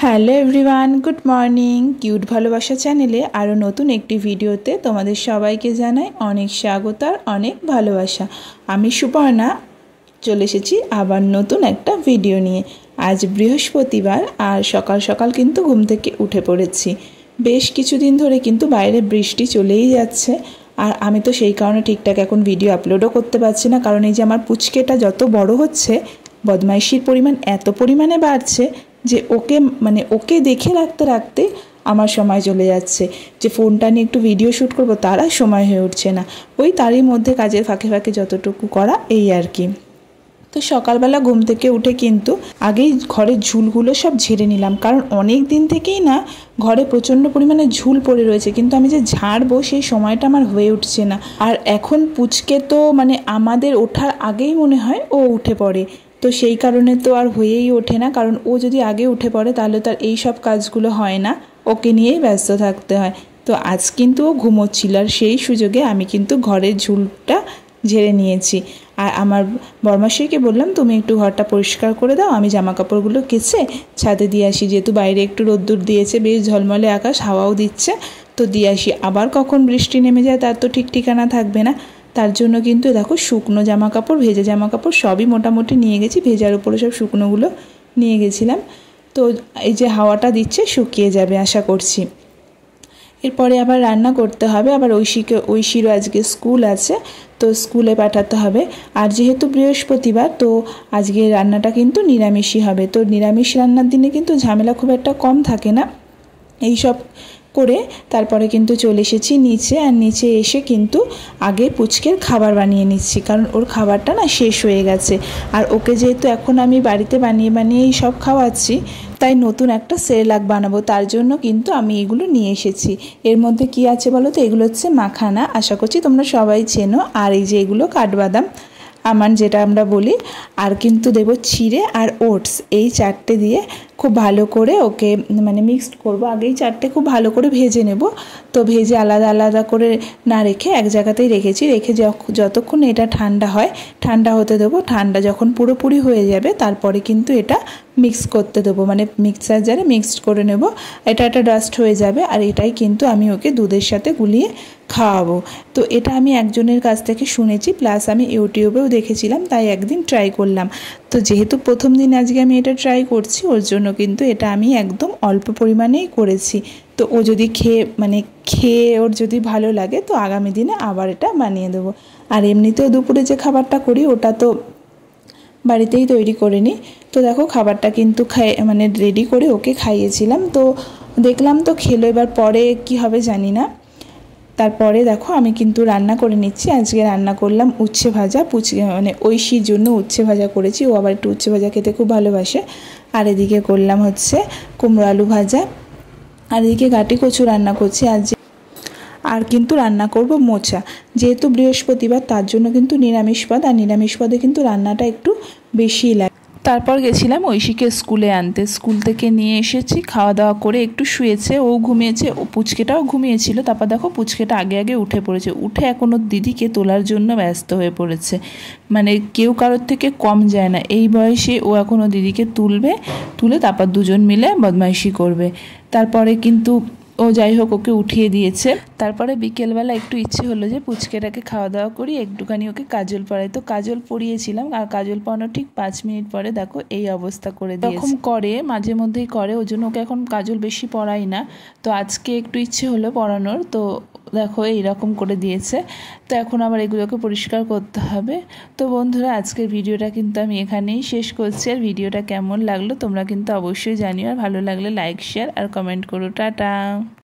Hello everyone, good morning. Cute ভালোবাসা চ্যানেলে আরও নতুন একটি ভিডিওতে তোমাদের সবাইকে জানাই অনেক স্বাগত আর অনেক ভালোবাসা। আমি সুপর্ণা চলে এসেছি আবার নতুন একটা ভিডিও নিয়ে। আজ বৃহস্পতিবার আর সকাল সকাল কিন্তু ঘুম থেকে উঠে পড়েছি। বেশ কিছুদিন ধরে কিন্তু বাইরে বৃষ্টি চলেই যাচ্ছে, আর আমি তো সেই কারণে ঠিকঠাক এখন ভিডিও আপলোডও করতে পারছি না, কারণ এই যে আমার পুচকেটা যত বড় হচ্ছে বদমাইশির পরিমাণ এত পরিমাণে বাড়ছে যে ওকে দেখে রাখতে রাখতে আমার সময় চলে যাচ্ছে। যে ফোনটা নিয়ে একটু ভিডিও শ্যুট করবো তার আর সময় হয়ে উঠছে না। ওই তারই মধ্যে কাজের ফাঁকে ফাঁকে যতটুকু করা এই আর কি। তো সকালবেলা ঘুম থেকে উঠে কিন্তু আগেই ঘরের ঝুলগুলো সব ঝেড়ে নিলাম, কারণ অনেক দিন থেকেই না ঘরে প্রচণ্ড পরিমাণে ঝুল পড়ে রয়েছে, কিন্তু আমি যে ঝাড়বো সেই সময়টা আমার হয়ে উঠছে না। আর এখন পুচকে তো আমাদের ওঠার আগেই মনে হয় ও উঠে পড়ে, তো সেই কারণে তো আর হয়েই ওঠে না, কারণ ও যদি আগে উঠে পড়ে তাহলে তো আর এই সব কাজগুলো হয় না, ওকে নিয়েই ব্যস্ত থাকতে হয়। তো আজ কিন্তু ও ঘুমোচ্ছিল, আর সেই সুযোগে আমি কিন্তু ঘরের ঝুলটা ঝেড়ে নিয়েছি। আর আমার বরমাশাইকে বললাম তুমি একটু ঘরটা পরিষ্কার করে দাও, আমি জামা কাপড়গুলো কেচে ছাদে দিয়ে আসি, যেহেতু বাইরে একটু রোদ্দুর দিয়েছে, বেশ ঝলমলে আকাশ, হাওয়াও দিচ্ছে, তো দিয়ে আসি। আবার কখন বৃষ্টি নেমে যায় তার তো ঠিক ঠিকানা থাকবে না। তার জন্য কিন্তু দেখো শুকনো জামা কাপড়, ভেজা জামা কাপড় সবই মোটামুটি নিয়ে গেছি, ভেজার উপরে সব শুকনোগুলো নিয়ে গেছিলাম। তো এই যে হাওয়াটা দিচ্ছে শুকিয়ে যাবে আশা করছি। এরপরে আবার রান্না করতে হবে, আবার ঐশীরও আজকে স্কুল আছে, তো স্কুলে পাঠাতে হবে। আর যেহেতু বৃহস্পতিবার, তো আজকে রান্নাটা কিন্তু নিরামিষই হবে। তো নিরামিষ রান্নার দিনে কিন্তু ঝামেলা খুব একটা কম থাকে না। এই সব করে তারপরে কিন্তু চলে এসেছি নিচে, আর নিচে এসে কিন্তু আগে পুচকের খাবার বানিয়ে নিচ্ছি, কারণ ওর খাবারটা না শেষ হয়ে গেছে। আর ওকে যেহেতু এখন আমি বাড়িতে বানিয়ে বানিয়েই সব খাওয়াচ্ছি, তাই নতুন একটা সেরেলাক বানাবো, তার জন্য কিন্তু আমি এগুলো নিয়ে এসেছি। এর মধ্যে কি আছে বলো তো, এগুলো হচ্ছে মাখানা, আশা করছি তোমরা সবাই চেনো। আর এই যে এগুলো কাঠবাদাম আমার যেটা আমরা বলি, আর কিন্তু দেবো চিড়ে আর ওটস, এই চারটে দিয়ে খুব ভালো করে ওকে মিক্সড করব। আগেই চারটে খুব ভালো করে ভেজে নেব, তো ভেজে আলাদা আলাদা করে না রেখে এক জায়গাতেই রেখেছি। রেখে যতক্ষণ এটা ঠান্ডা হয়, ঠান্ডা হতে দেবো। ঠান্ডা যখন পুরোপুরি হয়ে যাবে তারপরে কিন্তু এটা মিক্স করতে দেবো, মিক্সার জারে মিক্সড করে নেব। এটা একটা ডাস্ট হয়ে যাবে, আর এটাই কিন্তু আমি ওকে দুধের সাথে গুলিয়ে খাওয়াবো। তো এটা আমি একজনের কাছ থেকে শুনেছি, প্লাস আমি ইউটিউবেও দেখেছিলাম, তাই একদিন ট্রাই করলাম। তো যেহেতু প্রথম দিন আজকে আমি এটা ট্রাই করছি, ওর জন্য কিন্তু এটা আমি একদম অল্প পরিমাণেই করেছি। তো ও যদি খেয়ে ওর যদি ভালো লাগে তো আগামী দিনে আবার এটা বানিয়ে দেবো। আর এমনিতেও দুপুরে যে খাবারটা করি ওটা তো বাড়িতেই তৈরি করে নিই। তো দেখো খাবারটা কিন্তু রেডি করে ওকে খাইয়েছিলাম, তো দেখলাম তো খেলো। এবার পরে কি হবে জানি না। তারপরে দেখো আমি কিন্তু রান্না করে নিচ্ছি। আজকে রান্না করলাম উচ্ছে ভাজা, ঐশীর জন্য উচ্ছে ভাজা করেছি, ও আবার একটু উচ্ছে ভাজা খেতে খুব ভালোবাসে। আর এদিকে করলাম হচ্ছে কুমড়ো আলু ভাজা, আর এদিকে গাটি কচু রান্না করছি আজ। আর কিন্তু রান্না করব মোচা, যেহেতু বৃহস্পতিবার তার জন্য কিন্তু নিরামিষ পদ, আর নিরামিষ পদে কিন্তু রান্নাটা একটু বেশিই লাগে। তারপর গেছিলাম ঐশীকে স্কুলে আনতে, স্কুল থেকে নিয়ে এসেছি, খাওয়া দাওয়া করে একটু শুয়েছে, ও ঘুমিয়েছে, ও পুচকেটাও ঘুমিয়েছিল। তারপর দেখো পুচকেটা আগে আগে উঠে পড়েছে, উঠে এখন ওর দিদিকে তোলার জন্য ব্যস্ত হয়ে পড়েছে। কেউ কারোর থেকে কম যায় না, এই বয়সে ও এখন ও দিদিকে তুলে তারপর দুজন মিলে বদমাইশি করবে। তারপরে কিন্তু ও যাই হোক ওকে উঠিয়ে দিয়েছে। তারপরে বিকেলবেলা একটু ইচ্ছে হলো যে পুচকেটাকে খাওয়া দাওয়া করি, একটুখানি ওকে কাজল পরাই। তো কাজল পরিয়েছিলাম, আর কাজল পরানোর ঠিক 5 মিনিট পরে দেখো এই অবস্থা করে দিয়েছে। এরকম করে মাঝে মধ্যেই করে, ওই জন্য ওকে এখন কাজল বেশি পরাই না। তো আজকে একটু ইচ্ছে হলো পরানোর, তো দেখো এইরকম করে দিয়েছে। তো এখন আবার এগুলোকে পরিষ্কার করতে হবে। তো বন্ধুরা আজকের ভিডিওটা কিন্তু আমি এখানেই শেষ করছি। আর ভিডিওটা কেমন লাগলো তোমরা কিন্তু অবশ্যই জানিও, আর ভালো লাগলে লাইক শেয়ার আর কমেন্ট করো। টাটা।